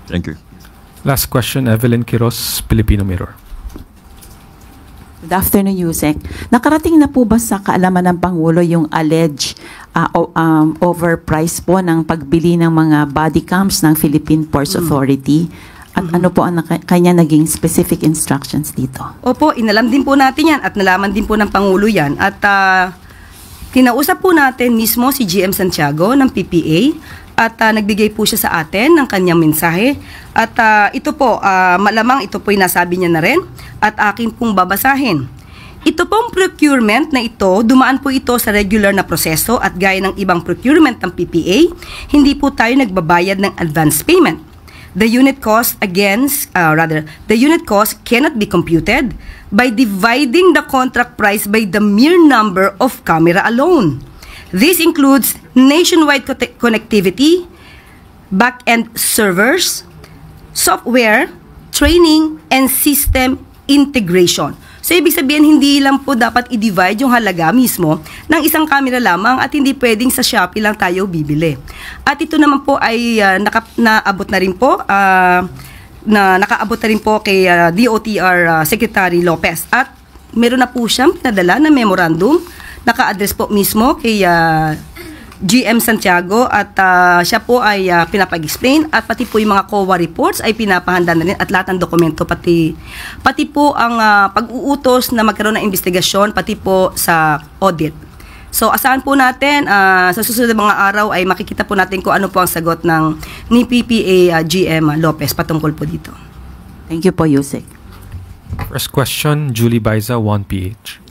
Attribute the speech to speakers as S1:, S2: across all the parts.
S1: Thank you.
S2: Last question, Evelyn Quiros, Filipino Mirror.
S3: Good afternoon, Yusek. Nakarating na po ba sa kaalaman ng Pangulo yung alleged overprice po ng pagbili ng mga body cams ng Philippine Ports Authority? At ano po ang kanya naging specific instructions dito?
S4: Opo, inalam din po natin yan at nalaman din po ng Pangulo yan. At kinausap po natin mismo si GM Santiago ng PPA at nagbigay po siya sa atin ng kanyang mensahe. At ito po, malamang ito po yung nasabi niya na rin at akin pong babasahin. Ito pong procurement na ito, dumaan po ito sa regular na proseso at gaya ng ibang procurement ng PPA, hindi po tayo nagbabayad ng advance payment. The unit cost the unit cost cannot be computed by dividing the contract price by the mere number of camera alone. This includes nationwide connectivity, back-end servers, software, training, and system integration. So, ibig sabihin, hindi lang po dapat i-divide yung halaga mismo ng isang camera lamang at hindi pwedeng sa Shopee lang tayo bibili. At ito naman po ay nakaabot na rin po, nakaabot na rin po kay DOTR Secretary Lopez. At meron na po siyang pinadala na memorandum, naka-address po mismo kay GM Santiago at siya po ay pinapag-explain at pati po yung mga COA reports ay pinapahanda na rin at lahat ng dokumento pati po ang pag-uutos na magkaroon ng investigasyon pati po sa audit. So asahan po natin sa susunod na mga araw ay makikita po natin kung ano po ang sagot ni PPA GM Lopez patungkol po dito.
S3: Thank you po, Yusek.
S2: First question, Julie Baiza, 1PH.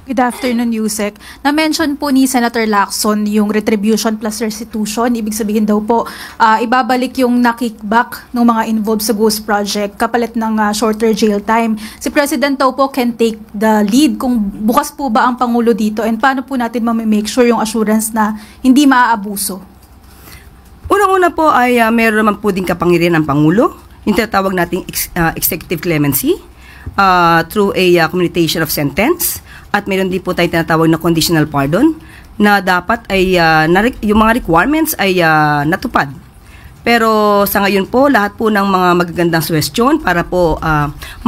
S5: Good afternoon, Yusek. Na-mention po ni Senator Lacson yung retribution plus restitution. Ibig sabihin daw po, ibabalik yung na-kickback ng mga involved sa Ghost Project kapalit ng shorter jail time. Si President daw po can take the lead kung bukas po ba ang Pangulo dito and paano po natin make sure yung assurance na hindi maaabuso?
S4: Unang-una po ay meron naman po din kapangyarihan ng Pangulo, yung tinatawag nating executive clemency through a commutation of sentence. At meron din po tayo tinatawag na conditional pardon na dapat ay yung mga requirements ay natupad. Pero sa ngayon po, lahat po ng mga magagandang suwestyon para po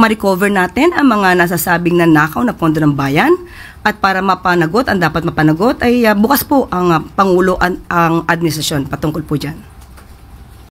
S4: ma-recover natin ang mga nasasabing nanakaw na pondo ng bayan at para mapanagot, ang dapat mapanagot ay bukas po ang Pangulo ang administrasyon patungkol po dyan.